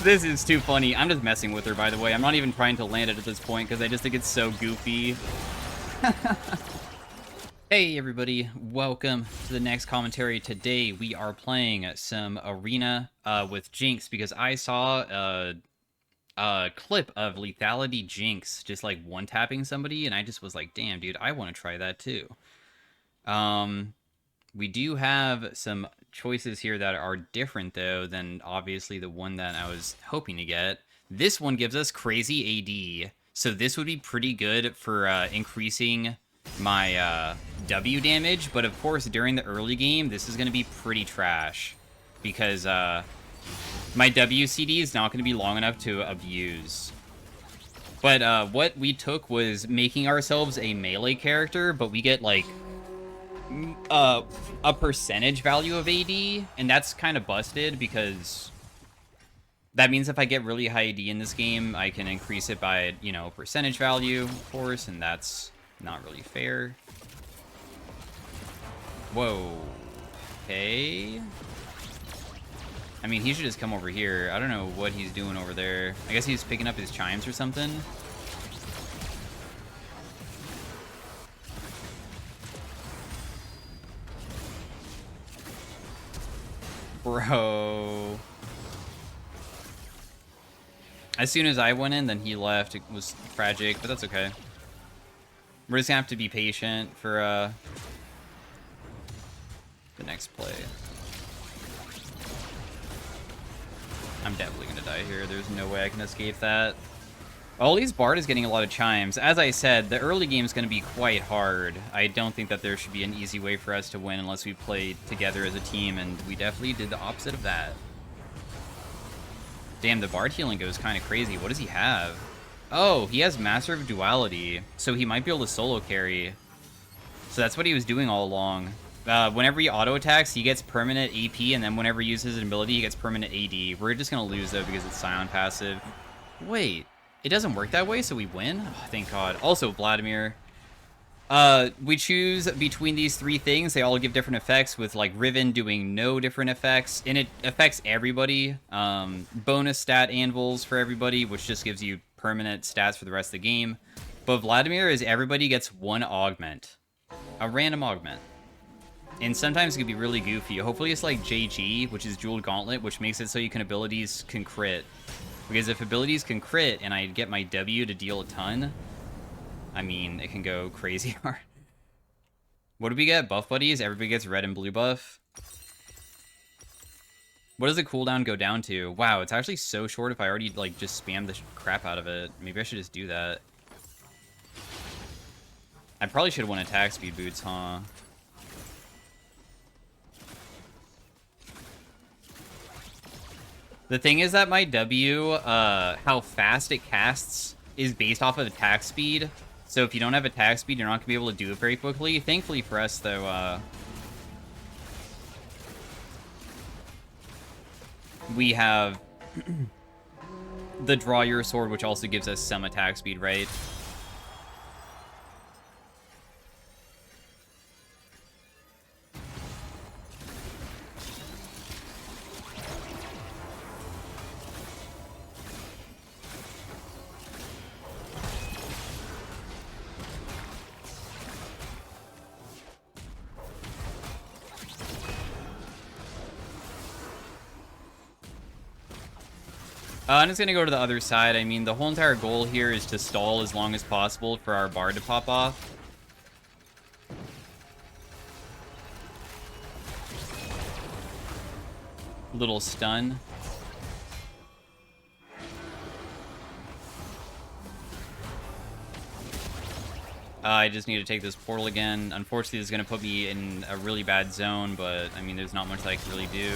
This is too funny. I'm just messing with her, by the way. I'm not even trying to land it at this point because I just think it's so goofy. Hey everybody, welcome to the next commentary. Today we are playing some arena with Jinx because I saw a clip of lethality Jinx just like one-tapping somebody, and I just was like, damn dude, I want to try that too. We do have some choices here that are different though than obviously the one that I was hoping to get. This one gives us crazy AD, so this would be pretty good for increasing my W damage, but of course during the early game this is going to be pretty trash because my WCD is not going to be long enough to abuse. But what we took was making ourselves a melee character, but we get like a percentage value of AD, and that's kind of busted because that means if I get really high AD in this game, I can increase it by, you know, percentage value, of course, and that's not really fair. Whoa. Okay. I mean, he should just come over here. I don't know what he's doing over there. I guess he's picking up his chimes or something. Bro. As soon as I went in, then he left. It was tragic, but that's okay. We're just gonna have to be patient for the next play. I'm definitely gonna die here. There's no way I can escape that. At least Bard is getting a lot of chimes. As I said, the early game is going to be quite hard. I don't think that there should be an easy way for us to win unless we play together as a team, and we definitely did the opposite of that. Damn, the Bard healing goes kind of crazy. What does he have? Oh, he has Master of Duality, so he might be able to solo carry. So that's what he was doing all along. Whenever he auto-attacks, he gets permanent AP, and then whenever he uses an ability, he gets permanent AD. We're just going to lose, though, because it's Scion passive. Wait. It doesn't work that way, so we win? Oh, thank God. Also, Vladimir. We choose between these three things. They all give different effects, with, like, Riven doing no different effects. And it affects everybody. Bonus stat anvils for everybody, which just gives you permanent stats for the rest of the game. But Vladimir is everybody gets one augment. A random augment. And sometimes it can be really goofy. Hopefully it's like JG, which is Jeweled Gauntlet, which makes it so you can abilities can crit. Because if abilities can crit and I get my W to deal a ton, I mean, it can go crazy hard. What do we get? Buff buddies? Everybody gets red and blue buff. What does the cooldown go down to? Wow, it's actually so short if I already, like, just spam the crap out of it. Maybe I should just do that. I probably should have won attack speed boots, huh? The thing is that my W, how fast it casts is based off of attack speed. So if you don't have attack speed, you're not going to be able to do it very quickly. Thankfully for us, though, we have the Draw Your Sword, which also gives us some attack speed, right? I'm just going to go to the other side. I mean, the whole entire goal here is to stall as long as possible for our Bard to pop off. Little stun. I just need to take this portal again. Unfortunately, this is going to put me in a really bad zone, but, I mean, there's not much that I can really do.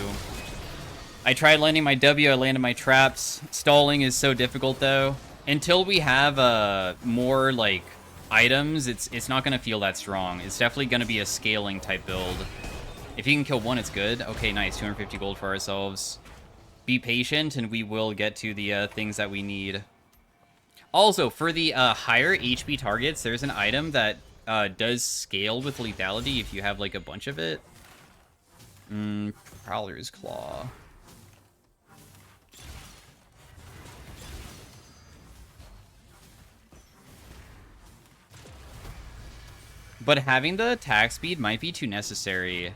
I tried landing my W, I landed my traps. Stalling is so difficult, though. Until we have more, like, items, it's not going to feel that strong. It's definitely going to be a scaling type build. If you can kill one, it's good. Okay, nice. 250 gold for ourselves. Be patient, and we will get to the things that we need. Also, for the higher HP targets, there's an item that does scale with lethality if you have, like, a bunch of it. Prowler's Claw. But having the attack speed might be too necessary.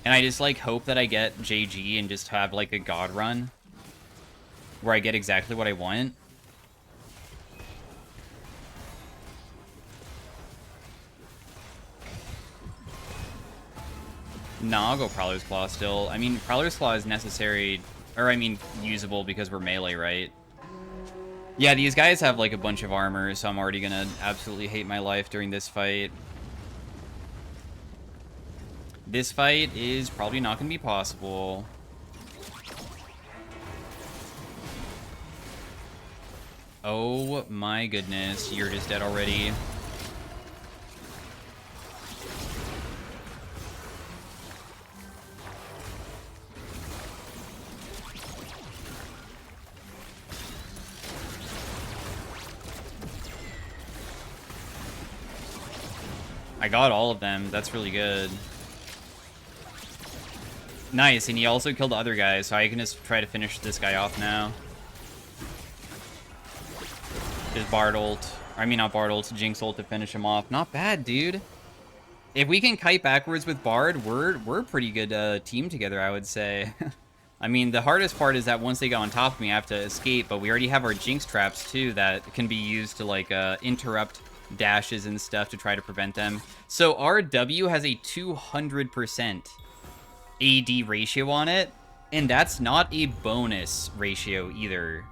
And I just, like, hope that I get JG and just have, like, a god run. Where I get exactly what I want. Nah, I'll go Prowler's Claw still. I mean, Prowler's Claw is necessary, or I mean, usable because we're melee, right? Yeah, these guys have like a bunch of armor, so I'm already gonna absolutely hate my life during this fight. This fight is probably not gonna be possible. Oh my goodness, you're just dead already. I got all of them. That's really good. Nice, and he also killed the other guy, so I can just try to finish this guy off now. Just Bard ult. I mean, not Bard ult, Jinx ult to finish him off. Not bad, dude. If we can kite backwards with Bard, we're a pretty good team together, I would say. I mean, the hardest part is that once they get on top of me, I have to escape, but we already have our Jinx traps, too, that can be used to, like, interrupt dashes and stuff to try to prevent them. So our W has a 200% AD ratio on it, and that's not a bonus ratio either.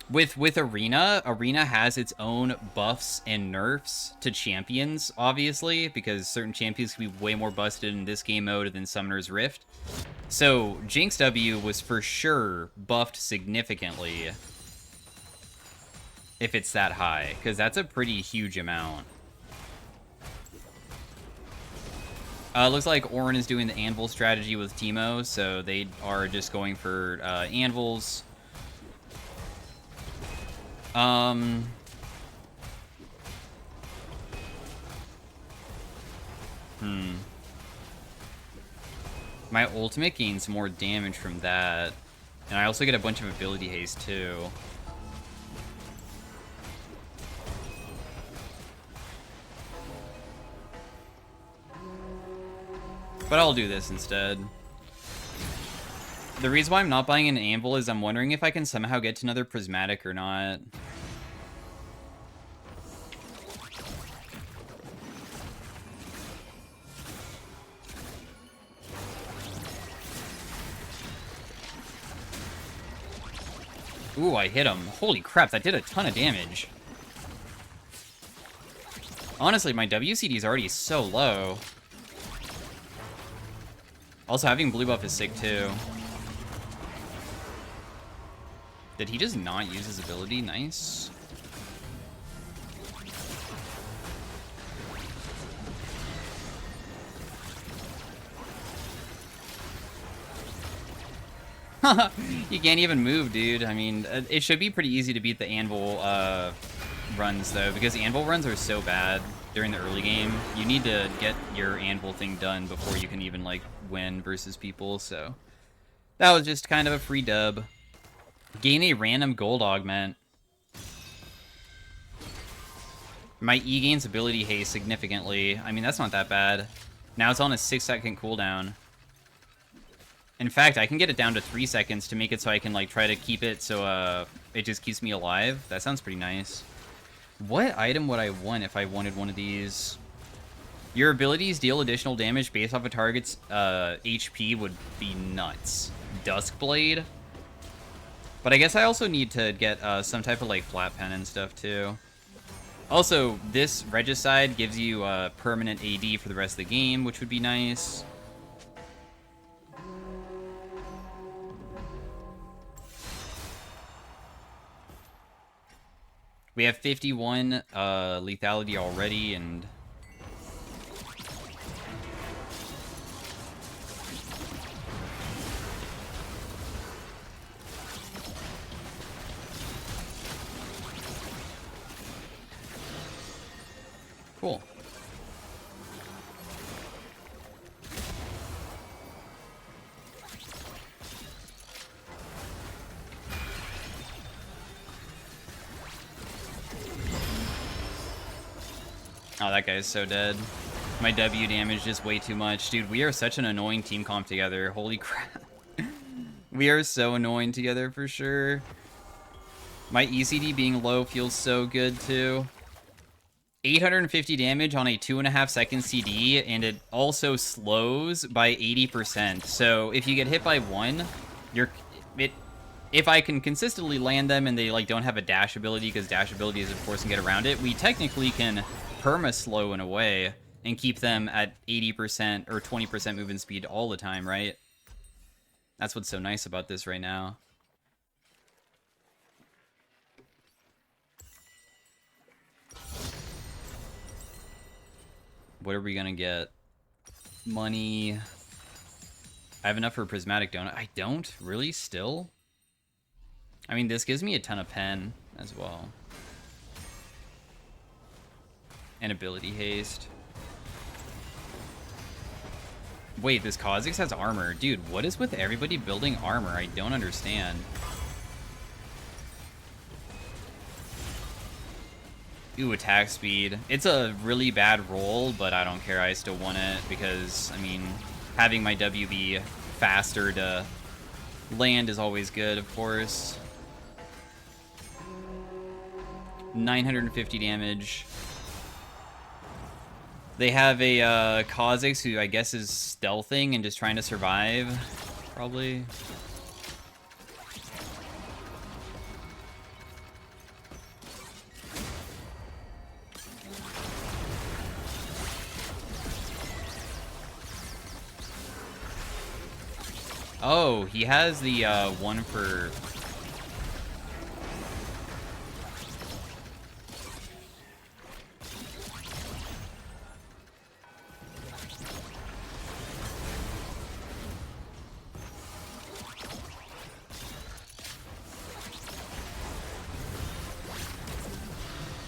With Arena has its own buffs and nerfs to champions, obviously, because certain champions can be way more busted in this game mode than Summoner's Rift. So Jinx W was for sure buffed significantly if it's that high, because that's a pretty huge amount. Looks like Orin is doing the anvil strategy with Teemo, so they are just going for anvils. My ultimate gains more damage from that. And I also get a bunch of ability haste, too. But I'll do this instead. The reason why I'm not buying an anvil is I'm wondering if I can somehow get to another prismatic or not. Ooh, I hit him. Holy crap, that did a ton of damage. Honestly, my WCD is already so low. Also, having blue buff is sick, too. Did he just not use his ability? Nice. You can't even move, dude. I mean, it should be pretty easy to beat the anvil runs, though, because anvil runs are so bad during the early game. You need to get your anvil thing done before you can even, like, win versus people, so that was just kind of a free dub. Gain a random gold augment. My E gains ability haste significantly. I mean, that's not that bad. Now it's on a 6-second cooldown. In fact, I can get it down to 3 seconds to make it so I can, like, try to keep it so it just keeps me alive. That sounds pretty nice. What item would I want if I wanted one of these? Your abilities deal additional damage based off a target's HP would be nuts. Duskblade? But I guess I also need to get some type of, like, flat pen and stuff, too. Also, this Regicide gives you permanent AD for the rest of the game, which would be nice. We have 51 lethality already, and cool. Oh, that guy's so dead. My W damage is way too much. Dude, we are such an annoying team comp together. Holy crap. We are so annoying together for sure. My ECD being low feels so good too. 850 damage on a 2.5 second CD, and it also slows by 80%. So if you get hit by one, if I can consistently land them and they like don't have a dash ability, because dash ability is of course can get around it, we technically can perma slow in a way and keep them at 80% or 20% movement speed all the time, right? That's what's so nice about this right now. What are we gonna get? Money. I have enough for a prismatic donut. I don't? Really? Still? I mean, this gives me a ton of pen as well. And ability haste. Wait, this Kha'Zix has armor. Dude, what is with everybody building armor? I don't understand. Ooh, attack speed. It's a really bad roll, but I don't care. I still want it because, I mean, having my W be faster to land is always good, of course. 950 damage. They have a Kha'Zix who I guess is stealthing and just trying to survive, probably. Oh, he has the one for...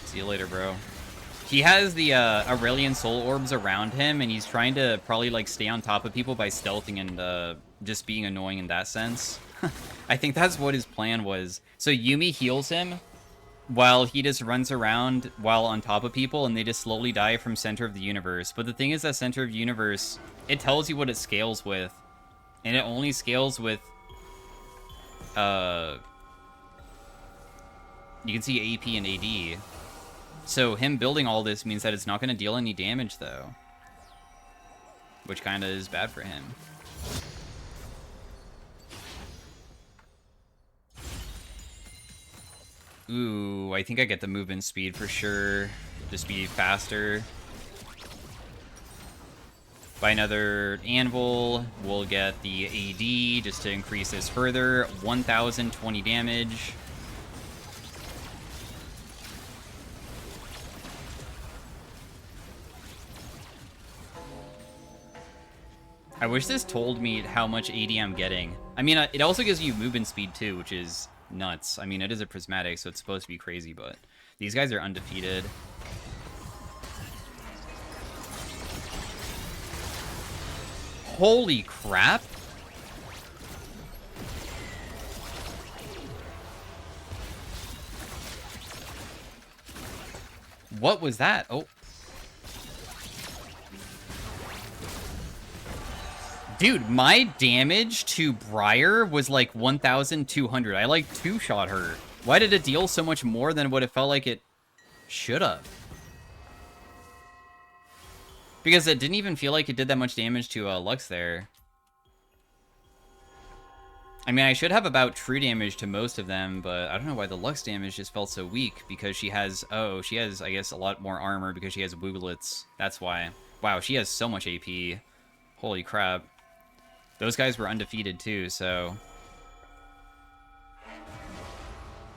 See you later, bro. He has the Aurelian Soul Orbs around him, and he's trying to probably like stay on top of people by stealthing and just being annoying in that sense. I think that's what his plan was. So Yuumi heals him while he just runs around while on top of people, and they just slowly die from Center of the Universe. But the thing is that Center of the Universe, it tells you what it scales with, and it only scales with you can see AP and AD. So him building all this means that it's not going to deal any damage, though. Which kind of is bad for him. Ooh, I think I get the movement speed for sure. Just be faster. By another anvil, we'll get the AD just to increase this further. 1,020 damage. I wish this told me how much AD I'm getting. I mean, it also gives you movement speed too, which is nuts. I mean, it is a prismatic, so it's supposed to be crazy, but these guys are undefeated. Holy crap! What was that? Oh. Dude, my damage to Briar was like 1,200. I like two-shot her. Why did it deal so much more than what it felt like it should have? Because it didn't even feel like it did that much damage to Lux there. I mean, I should have about true damage to most of them, but I don't know why the Lux damage just felt so weak. Because she has, oh, she has, I guess, a lot more armor because she has Wooglets. That's why. Wow, she has so much AP. Holy crap. Those guys were undefeated too, so...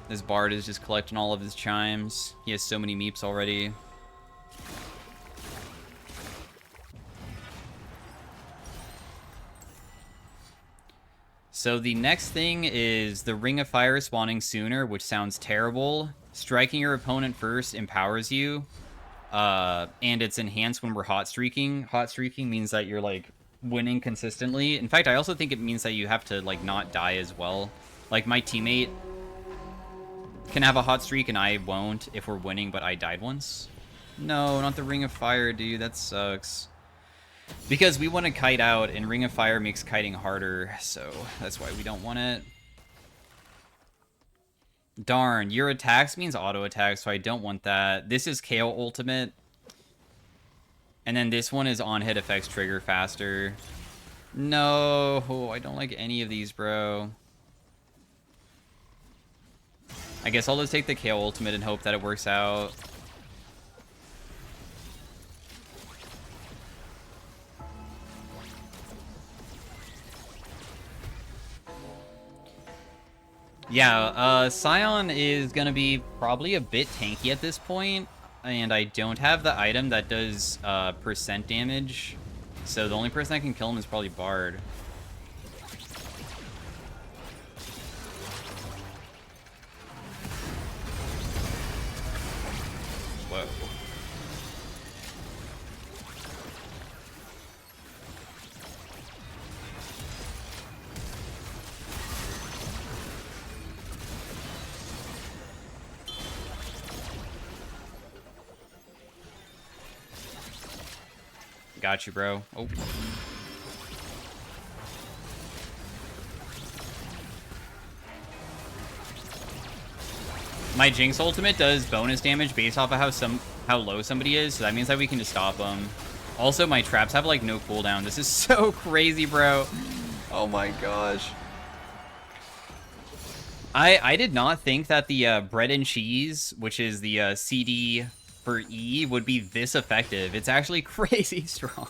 This Bard is just collecting all of his chimes. He has so many meeps already. So the next thing is the Ring of Fire spawning sooner, which sounds terrible. Striking your opponent first empowers you. And it's enhanced when we're hot streaking. Hot streaking means that you're like winning consistently. In fact, I also think it means that you have to like not die as well. Like my teammate can have a hot streak and I won't if we're winning, but I died once. No, not the Ring of Fire, dude. That sucks. Because we want to kite out, and Ring of Fire makes kiting harder, so that's why we don't want it. Darn, your attacks means auto attack, so I don't want that. This is KO ultimate. And then this one is on-hit effects trigger faster. No, I don't like any of these, bro. I guess I'll just take the KO ultimate and hope that it works out. Yeah, Scion is gonna be probably a bit tanky at this point, and I don't have the item that does percent damage, so the only person that can kill him is probably Bard. Whoa. Got you, bro. Oh. My Jinx ultimate does bonus damage based off of how low somebody is, so that means that we can just stop them. Also, my traps have, like, no cooldown. This is so crazy, bro. Oh my gosh. I did not think that the bread and cheese, which is the CD for E, would be this effective. It's actually crazy strong.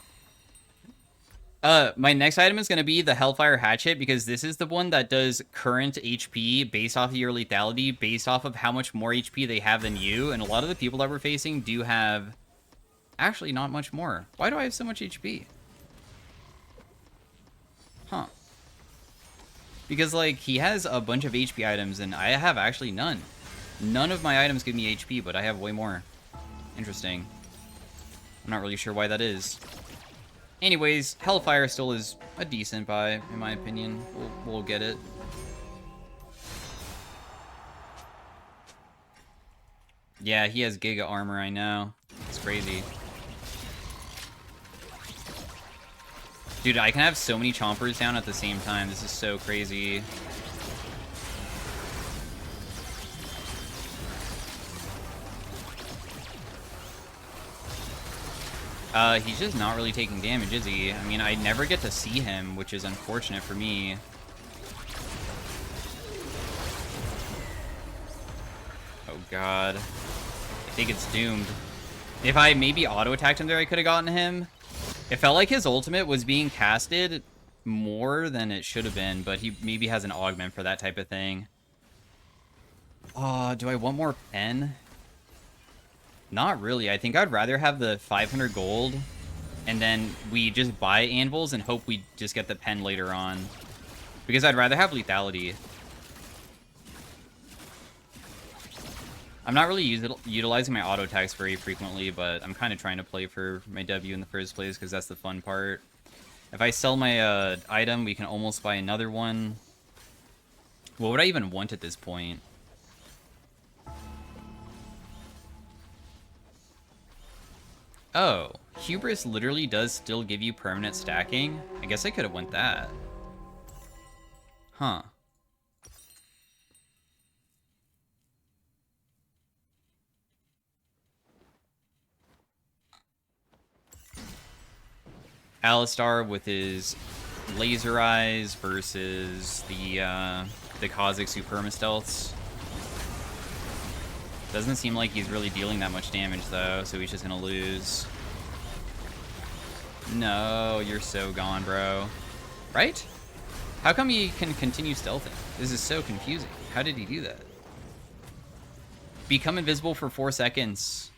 My next item is going to be the Hellfire Hatchet, because this is the one that does current HP based off of your lethality, based off of how much more HP they have than you, and a lot of the people that we're facing do have actually not much more. Why do I have so much HP? Huh. Because, like, he has a bunch of HP items, and I have actually none. None of my items give me HP, but I have way more. Interesting. I'm not really sure why that is. Anyways, Hellfire still is a decent buy, in my opinion. We'll get it. Yeah, he has Giga Armor, I know. It's crazy. Dude, I can have so many Chompers down at the same time. This is so crazy. He's just not really taking damage, is he? I mean, I never get to see him, which is unfortunate for me. Oh god. I think it's doomed. If I maybe auto-attacked him there, I could have gotten him. It felt like his ultimate was being casted more than it should have been, but he maybe has an augment for that type of thing. Do I want more pen? Not really. I think I'd rather have the 500 gold, and then we just buy anvils and hope we just get the pen later on. Because I'd rather have lethality. I'm not really utilizing my auto attacks very frequently, but I'm kind of trying to play for my W in the first place, because that's the fun part. If I sell my item, we can almost buy another one. What would I even want at this point? Oh, Hubris literally does still give you permanent stacking? I guess I could have went that. Huh. Alistar with his laser eyes versus the Kha'Zix Superma stealths. Doesn't seem like he's really dealing that much damage, though, so he's just gonna lose. No, you're so gone, bro. Right? How come he can continue stealthing? This is so confusing. How did he do that? Become invisible for 4 seconds.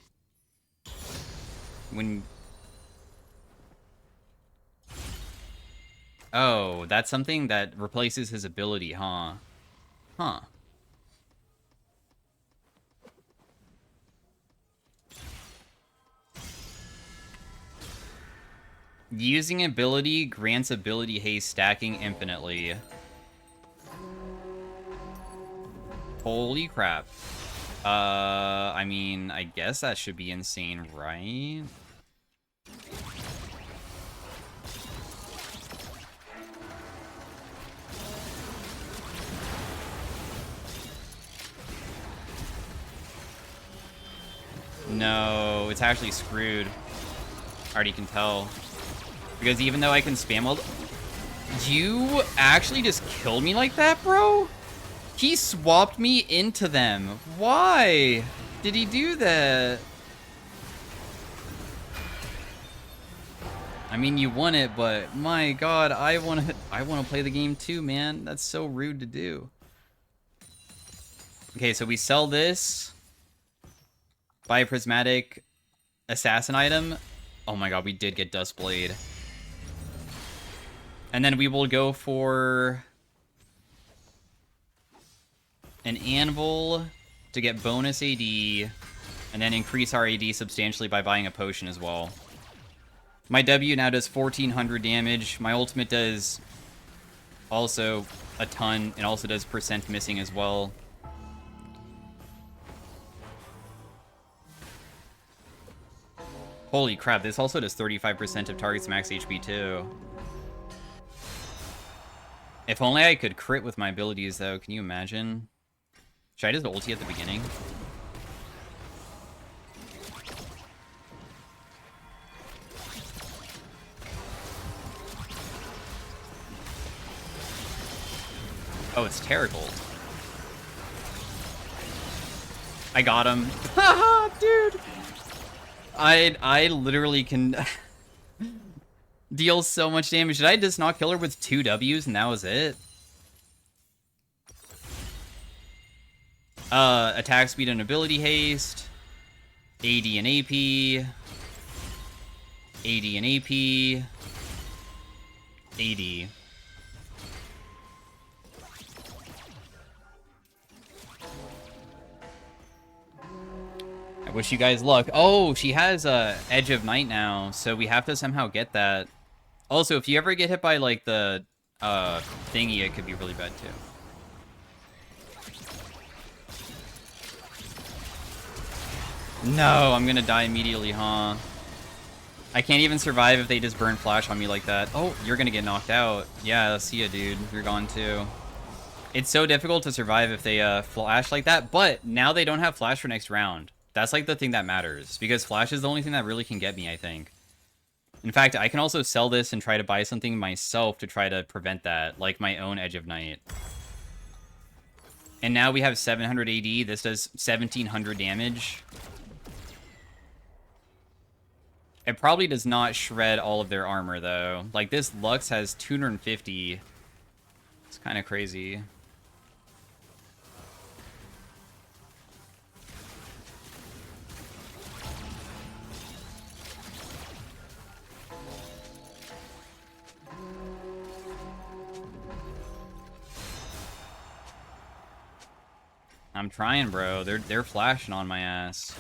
When... Oh, that's something that replaces his ability, huh? Huh. Using ability grants ability haste stacking infinitely. Holy crap. I mean, I guess that should be insane, right? No, it's actually screwed. I already can tell. Because even though I can spam all... You actually just killed me like that, bro? He swapped me into them. Why did he do that? I mean, you won it, but my God, I want to play the game too, man. That's so rude to do. Okay, so we sell this. Buy a prismatic assassin item. Oh my God, we did get Dustblade. And then we will go for an anvil to get bonus AD, and then increase our AD substantially by buying a potion as well. My W now does 1400 damage. My ultimate does also a ton, and also does percent missing as well. Holy crap, this also does 35% of target's max HP too. If only I could crit with my abilities though, can you imagine? Should I just ulti at the beginning? Oh, it's terrible. I got him. Haha, dude! I literally can deal so much damage. Did I just not kill her with 2 Ws and that was it? Attack speed and ability haste. AD and AP. AD and AP. AD. I wish you guys luck. Oh, she has Edge of Night now, so we have to somehow get that. Also, if you ever get hit by, like, the thingy, it could be really bad, too. No, I'm gonna die immediately, huh? I can't even survive if they just burn flash on me like that. Oh, you're gonna get knocked out. Yeah, see ya, dude. You're gone, too. It's so difficult to survive if they flash like that, but now they don't have flash for next round. That's, like, the thing that matters, because flash is the only thing that really can get me, I think. In fact, I can also sell this and try to buy something myself to try to prevent that, like my own Edge of Night. And now we have 700 AD. This does 1700 damage. It probably does not shred all of their armor, though. Like, this Lux has 250. It's kind of crazy. I'm trying, bro. They're flashing on my ass.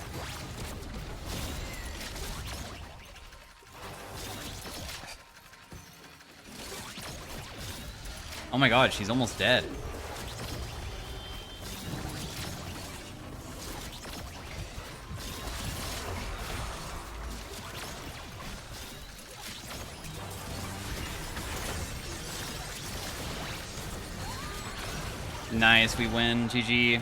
Oh my God, she's almost dead. Nice, we win. GG.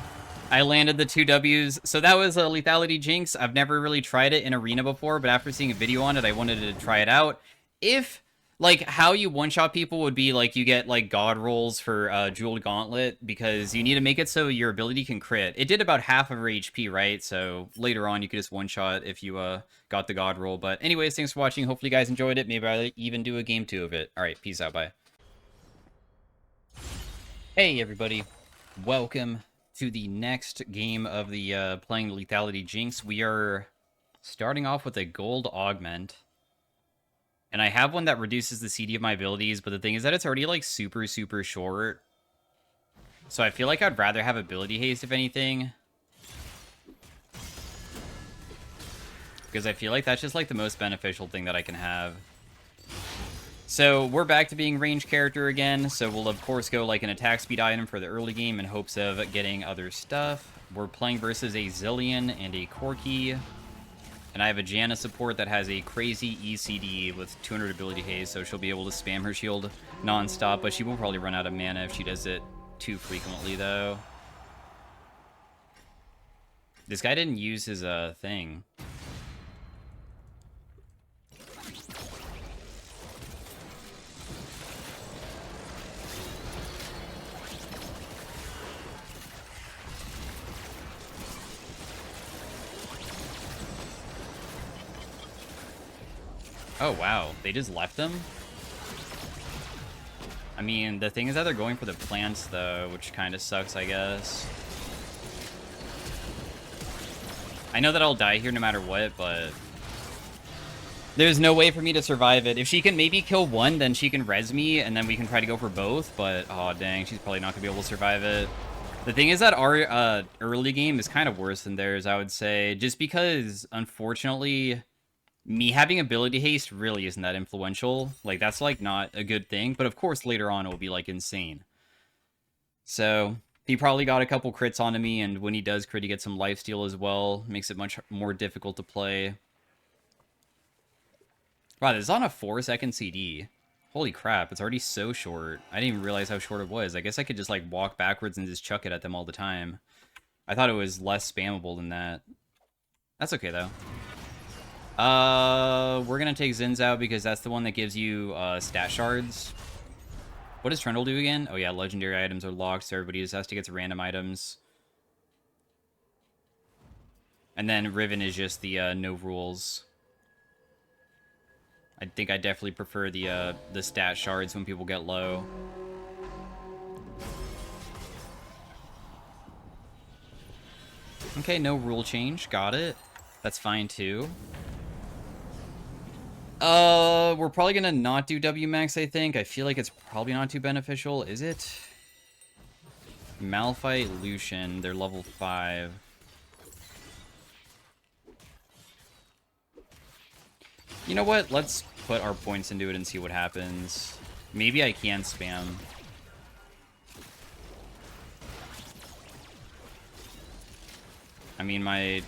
I landed the 2 Ws. So that was a lethality Jinx. I've never really tried it in Arena before, but after seeing a video on it, I wanted to try it out. If, like, how you one-shot people would be, like, you get, like, God rolls for Jeweled Gauntlet, because you need to make it so your ability can crit. It did about half of her HP, right? So later on, you could just one-shot if you got the God roll. But anyways, thanks for watching. Hopefully you guys enjoyed it. Maybe I'll even do a game 2 of it. All right, peace out. Bye. Hey, everybody. Welcome to the next game of the playing lethality Jinx. We are starting off with a gold augment, and I have one that reduces the CD of my abilities, but the thing is that it's already like super short, so I feel like I'd rather have ability haste if anything, because I feel like that's just like the most beneficial thing that I can have. So we're back to being range character again, so we'll of course go like an attack speed item for the early game in hopes of getting other stuff. we're playing versus a Zillion and a Corki. And I have a Janna support that has a crazy ECD with 200 ability haste, so she'll be able to spam her shield non-stop, but she will probably run out of mana if she does it too frequently, though. This guy didn't use his thing. Oh, wow. They just left him? I mean, the thing is that they're going for the plants, though, which kind of sucks, I guess. I know that I'll die here no matter what, but there's no way for me to survive it. If she can maybe kill one, then she can res me, and then we can try to go for both, but, oh, dang, she's probably not going to be able to survive it. The thing is that our early game is kind of worse than theirs, I would say, just because, unfortunately, me having ability haste really isn't that influential. Like, that's, like, not a good thing. But, of course, later on, it will be, like, insane. So, he probably got a couple crits onto me, and when he does crit, he gets some lifesteal as well. Makes it much more difficult to play. Wow, this is on a 4-second CD. Holy crap, it's already so short. I didn't even realize how short it was. I guess I could just, like, walk backwards and just chuck it at them all the time. I thought it was less spammable than that. That's okay, though. We're gonna take Zin's out because that's the one that gives you stat shards. What does Trundle do again? Oh yeah, legendary items are locked, so everybody just has to get to random items. And then Riven is just the no rules. I think I definitely prefer the stat shards when people get low. Okay, no rule change. Got it. That's fine too. We're probably gonna not do WMAX, I think. I feel like it's probably not too beneficial, is it? Malphite, Lucian, they're level 5. You know what? Let's put our points into it and see what happens. Maybe I can spam. I mean, my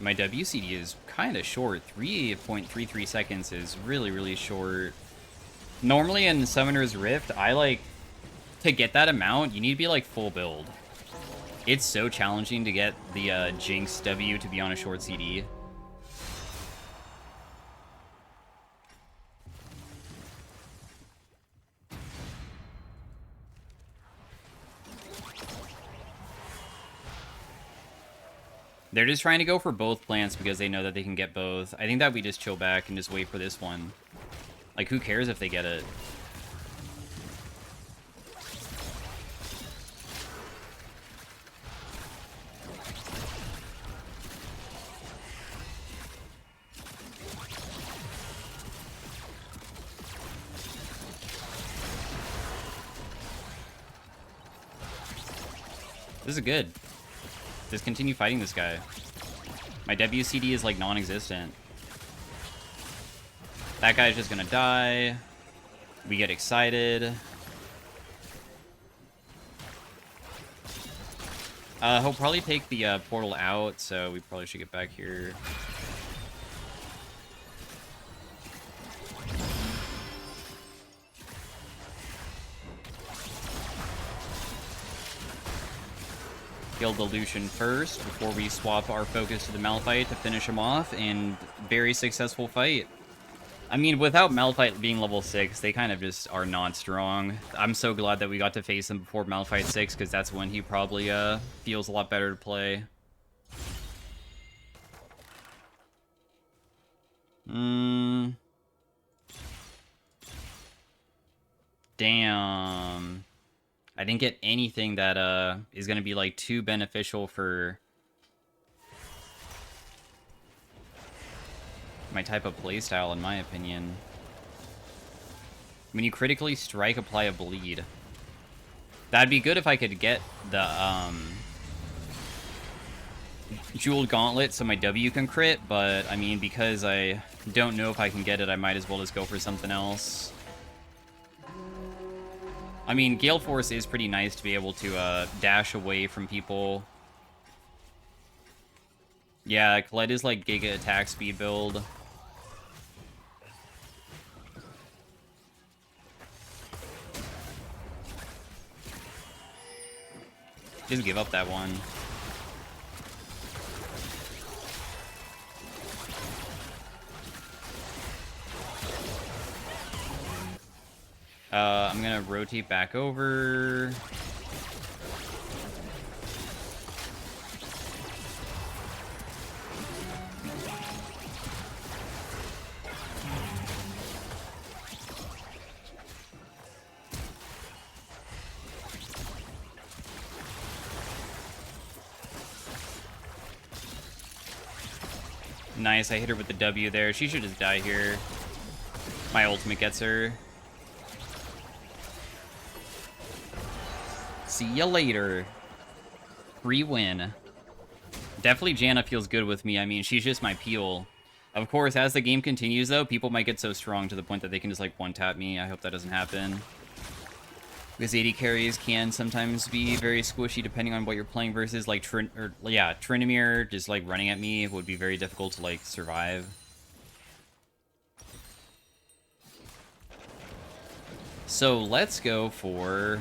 WCD is kind of short. 3.33 seconds is really, really short. Normally in Summoner's Rift, I like to get that amount, you need to be like full build. It's so challenging to get the Jinx W to be on a short CD. They're just trying to go for both plants because they know that they can get both. I think that we just chill back and just wait for this one. Like, who cares if they get it? This is good. Just continue fighting this guy. My WCD is like non-existent. That guy's just gonna die. We get excited. He'll probably take the portal out, so we probably should get back here. Kill the Lucian first before we swap our focus to the Malphite to finish him off, and very successful fight. I mean, without Malphite being level 6, they kind of just are not strong. I'm so glad that we got to face him before Malphite 6, because that's when he probably feels a lot better to play. Damn. I didn't get anything that is going to be like too beneficial for my type of playstyle, in my opinion. When you critically strike, apply a bleed. That'd be good if I could get the Jeweled Gauntlet so my W can crit, but I mean, because I don't know if I can get it, I might as well just go for something else. I mean, Gale Force is pretty nice to be able to dash away from people Yeah, Colette is like Giga attack speed build. Just give up that one. I'm gonna rotate back over. Nice, I hit her with the W there. She should just die here. My ultimate gets her. See ya later. Free win. Definitely Janna feels good with me. I mean, she's just my peel. Of course, as the game continues, though, people might get so strong to the point that they can just, like, one-tap me. I hope that doesn't happen. Because AD carries can sometimes be very squishy depending on what you're playing versus, like, Tryndamere just, like, running at me would be very difficult to, like, survive. So, let's go for...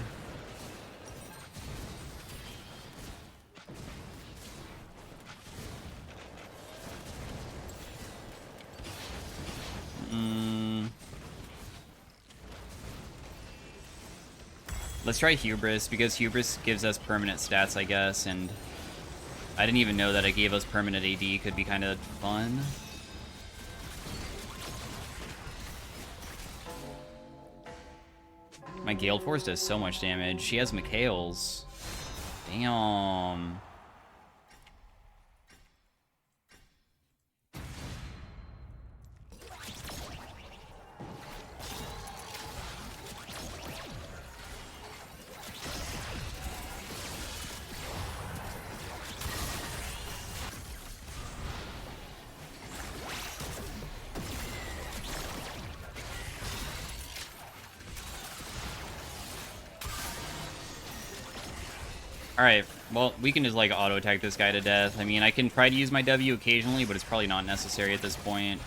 Let's try Hubris, because Hubris gives us permanent stats, I guess, and I didn't even know that it gave us permanent AD. Could be kind of fun. My Gale Force does so much damage. She has Mikhail's. Damn. Alright, well, we can just, like, auto-attack this guy to death. I mean, I can try to use my W occasionally, but it's probably not necessary at this point.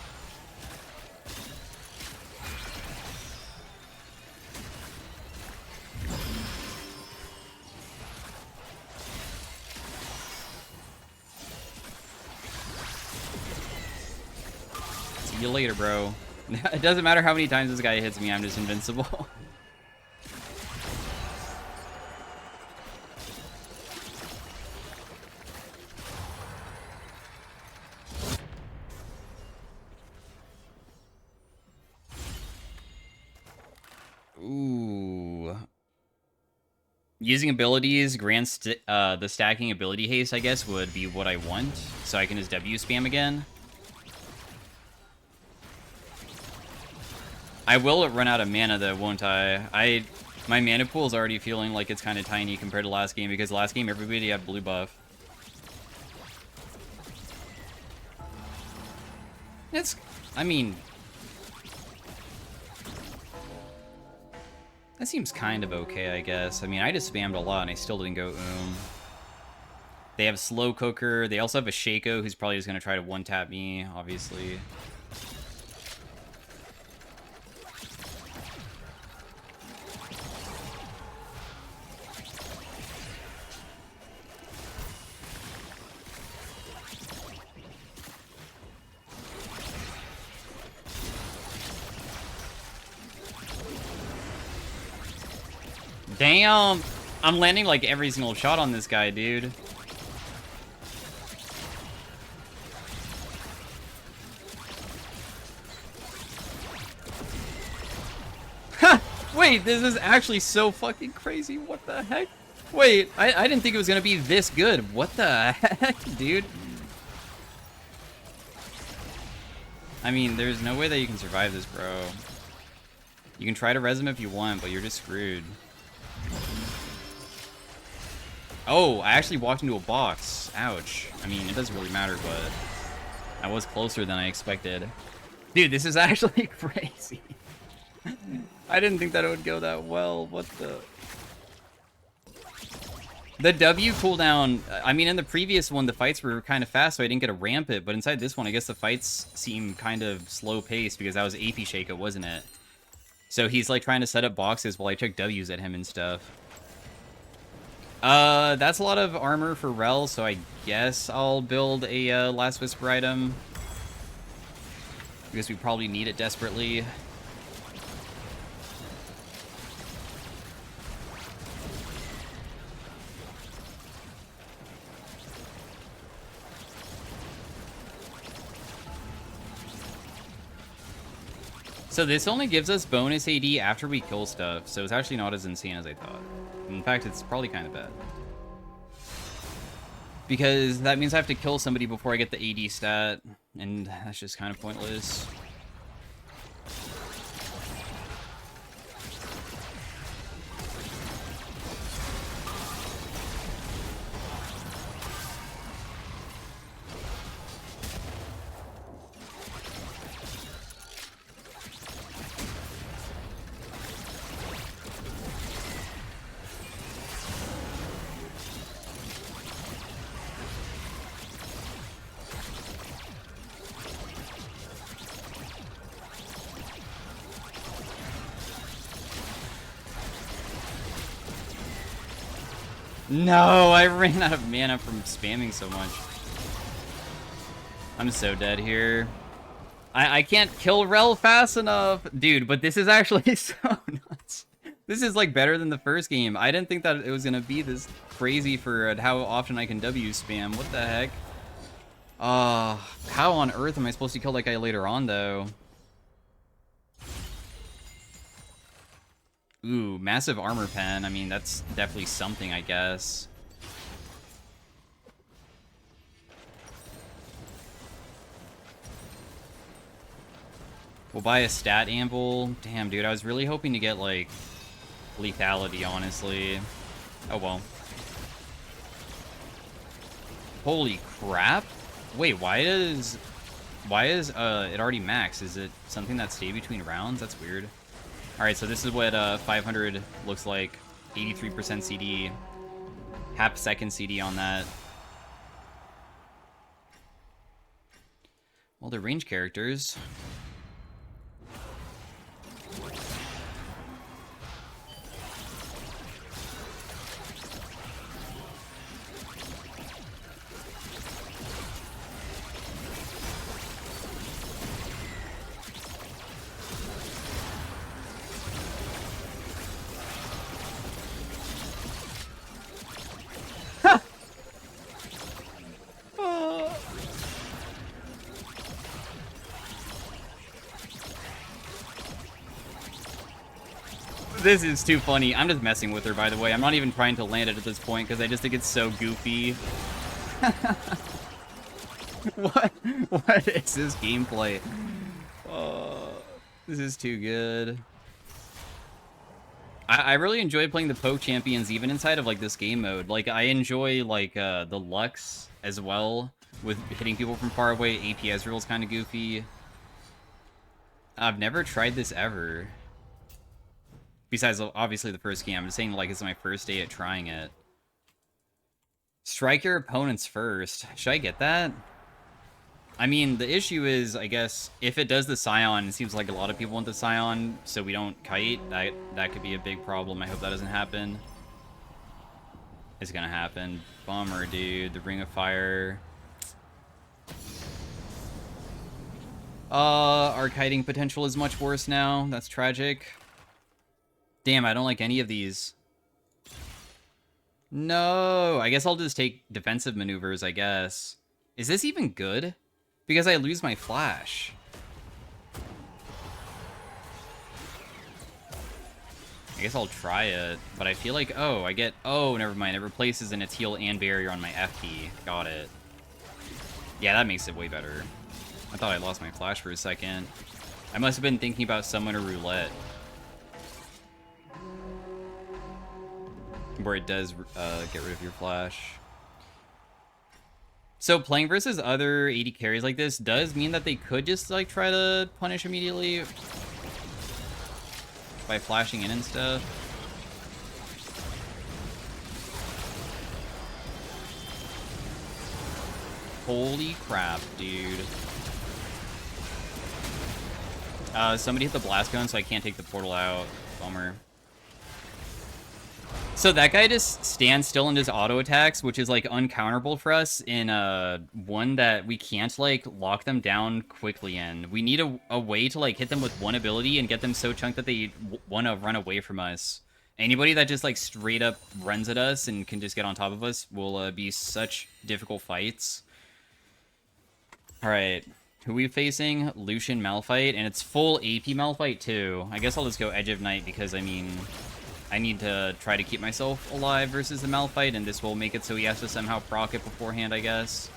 See you later, bro. It doesn't matter how many times this guy hits me, I'm just invincible. Ooh. Using abilities grants the stacking ability haste, I guess, would be what I want. So I can just W spam again. I will run out of mana, though, won't I? My mana pool is already feeling like it's kind of tiny compared to last game, because last game everybody had blue buff. I mean... That seems kind of okay, I guess. I mean, I just spammed a lot and I still didn't go They have Slow Cooker. They also have a Shaco who's probably just going to try to one-tap me, obviously. Damn! I'm landing like every single shot on this guy, dude. Ha! Wait, this is actually so fucking crazy. What the heck? Wait, I didn't think it was gonna be this good. What the heck, dude? I mean, there's no way that you can survive this, bro. You can try to res him if you want, but you're just screwed. Oh, I actually walked into a box. Ouch. I mean, it doesn't really matter, but I was closer than I expected. Dude, this is actually crazy. I didn't think that it would go that well. What the... The W cooldown, I mean, in the previous one, the fights were kind of fast, so I didn't get to ramp it, but inside this one, I guess the fights seem kind of slow-paced, because that was AP Shake it, wasn't it? So he's, like, trying to set up boxes while I check Ws at him and stuff. That's a lot of armor for Rel, so I guess I'll build a Last Whisper item. Because we probably need it desperately. So this only gives us bonus AD after we kill stuff, so it's actually not as insane as I thought. In fact, it's probably kind of bad. Because that means I have to kill somebody before I get the AD stat, and that's just kind of pointless. No, I ran out of mana from spamming so much. I'm so dead here. I can't kill Rel fast enough. Dude, but this is actually so nuts. This is, like, better than the first game. I didn't think that it was gonna be this crazy for how often I can W spam. What the heck? How on earth am I supposed to kill that guy later on, though? Ooh, massive armor pen. I mean, that's definitely something, I guess. We'll buy a stat anvil. Damn, dude, I was really hoping to get, like, lethality, honestly. Oh, well. Holy crap. Wait, why is it already maxed? Is it something that stay between rounds? That's weird. Alright, so this is what 500 looks like. 83% CD. Half second CD on that. Well, they're range characters. This is too funny. I'm just messing with her, by the way. I'm not even trying to land it at this point because I just think it's so goofy. What is this gameplay? Oh, this is too good. I really enjoy playing the poke champions even inside of like this game mode. Like I enjoy like the Lux as well with hitting people from far away. AP Ezreal's kind of goofy. I've never tried this ever. Besides, obviously, the first game. I'm just saying, like, it's my first day at trying it. Strike your opponents first. Should I get that? I mean, the issue is, I guess, if it does the Scion, it seems like a lot of people want the Scion, so we don't kite. That could be a big problem. I hope that doesn't happen. It's gonna happen. Bummer, dude. The Ring of Fire. Our kiting potential is much worse now. That's tragic. Damn, I don't like any of these. No, I guess I'll just take defensive maneuvers, I guess. Is this even good? Because I lose my flash. I guess I'll try it, but I feel like, oh, I get, oh, never mind. It replaces in its heal and barrier on my F key. Got it. Yeah, that makes it way better. I thought I lost my flash for a second. I must have been thinking about Summoner Roulette. Where it does get rid of your flash. So playing versus other AD carries like this does mean that they could just like try to punish immediately by flashing in and stuff. Holy crap, dude. Somebody hit the blast gun, so I can't take the portal out. Bummer. So that guy just stands still and does auto attacks, which is like uncounterable for us in one that we can't like lock them down quickly in. We need a way to like hit them with one ability and get them so chunked that they want to run away from us. Anybody that just like straight up runs at us and can just get on top of us will be such difficult fights. All right, who are we facing? Lucian Malphite, and it's full AP Malphite too. I guess I'll just go Edge of Night because I mean, I need to try to keep myself alive versus the Malphite, and this will make it so he has to somehow proc it beforehand, I guess.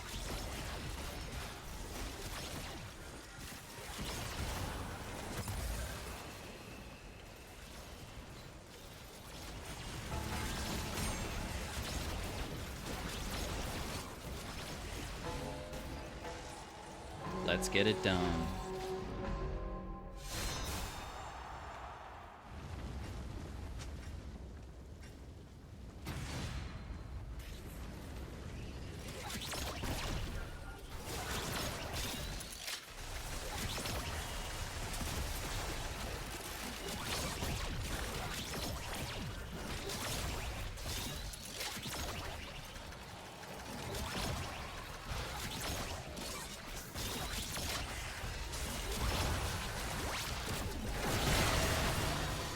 Let's get it done.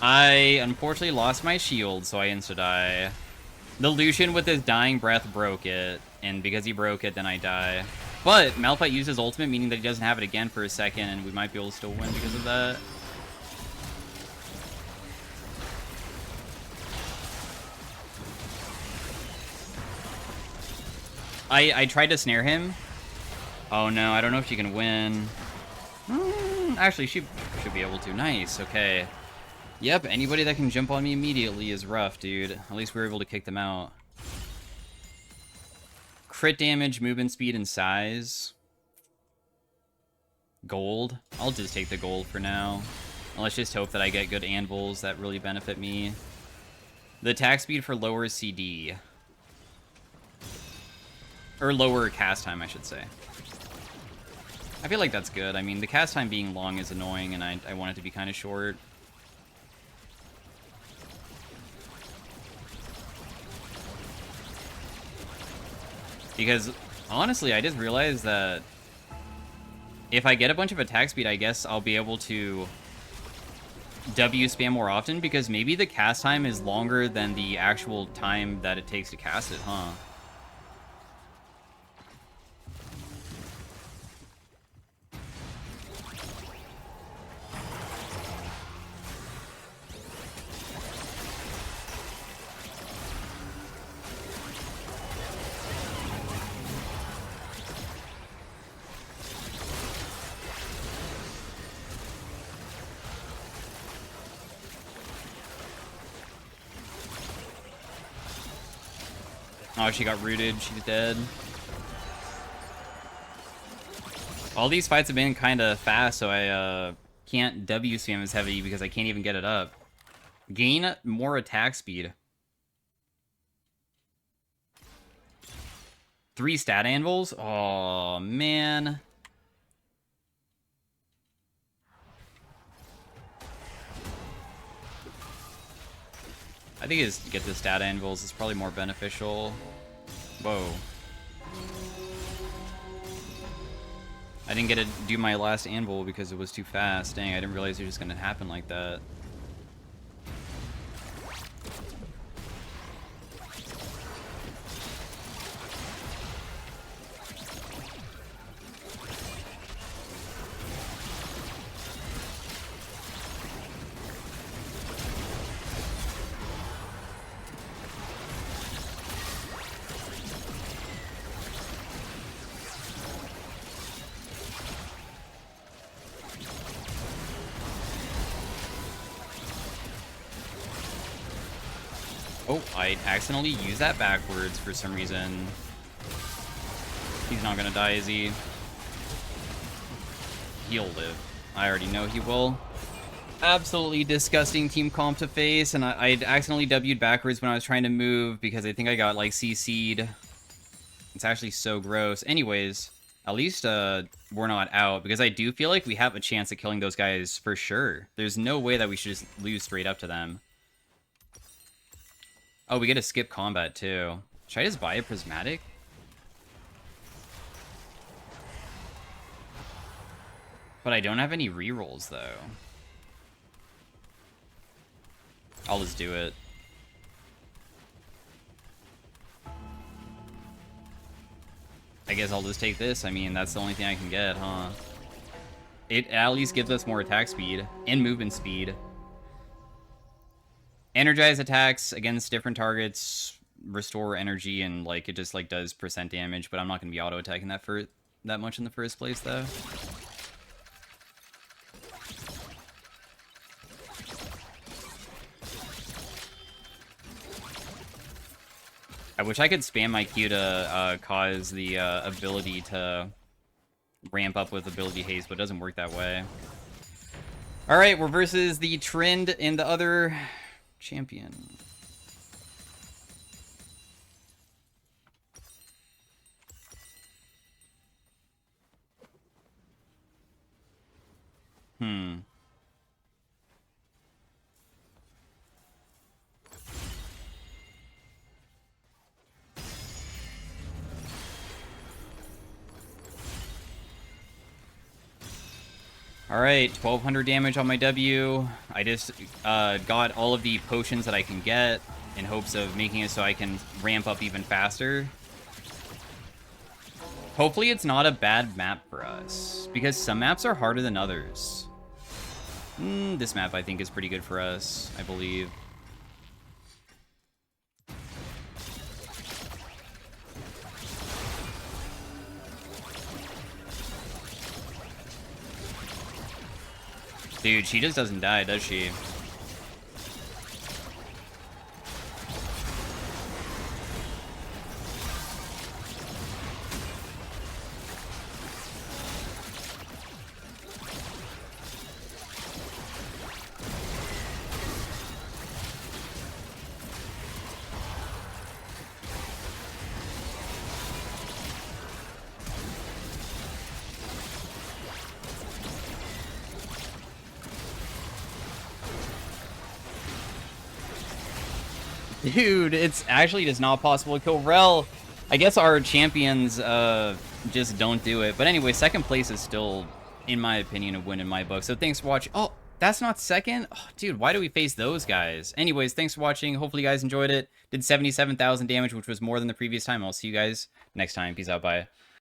I unfortunately lost my shield, so I insta-die. The Lucian with his dying breath broke it, and because he broke it, then I die. But Malphite used his ultimate, meaning that he doesn't have it again for a second, and we might be able to still win because of that. I tried to snare him. Oh no, I don't know if she can win. Actually, she should be able to. Nice, okay. Yep, anybody that can jump on me immediately is rough, dude. At least we were able to kick them out. Crit damage, movement speed, and size. Gold. I'll just take the gold for now. And let's just hope that I get good anvils that really benefit me. The attack speed for lower CD. Or lower cast time, I should say. I feel like that's good. I mean, the cast time being long is annoying, and I want it to be kind of short. Because, honestly, I just realized that if I get a bunch of attack speed, I guess I'll be able to W spam more often, because maybe the cast time is longer than the actual time that it takes to cast it, huh? Oh, she got rooted. She's dead. All these fights have been kind of fast, so I can't W spam as heavy because I can't even get it up. Gain more attack speed. 3 stat anvils? Oh, man. I think is get the stat anvils is probably more beneficial. Whoa. I didn't get to do my last anvil because it was too fast. Dang, I didn't realize it was just gonna happen like that. Oh, I accidentally used that backwards for some reason. He's not gonna die, is he? He'll live. I already know he will. Absolutely disgusting team comp to face, and I accidentally W'd backwards when I was trying to move because I think I got, like, CC'd. It's actually so gross. Anyways, at least we're not out, because I do feel like we have a chance at killing those guys for sure. There's no way that we should just lose straight up to them. Oh, we get to skip combat too. Should I just buy a prismatic? But I don't have any rerolls though. I'll just do it. I guess I'll just take this. I mean, that's the only thing I can get, huh? It at least gives us more attack speed and movement speed. Energize attacks against different targets, restore energy, and like it just like does percent damage, but I'm not going to be auto attacking that for that much in the first place though. I wish I could spam my Q to cause the ability to ramp up with ability haste, but it doesn't work that way. Alright, we're versus the trend and the other champion. Alright, 1200 damage on my W. I just got all of the potions that I can get in hopes of making it so I can ramp up even faster. Hopefully it's not a bad map for us, because some maps are harder than others. This map I think is pretty good for us, I believe. Dude, she just doesn't die, does she? Dude, it's actually just not possible to kill Rel. I guess our champions just don't do it. But anyway, second place is still, in my opinion, a win in my book. So thanks for watching. Oh, that's not second? Oh, dude, why do we face those guys? Anyways, thanks for watching. Hopefully you guys enjoyed it. Did 77,000 damage, which was more than the previous time. I'll see you guys next time. Peace out. Bye.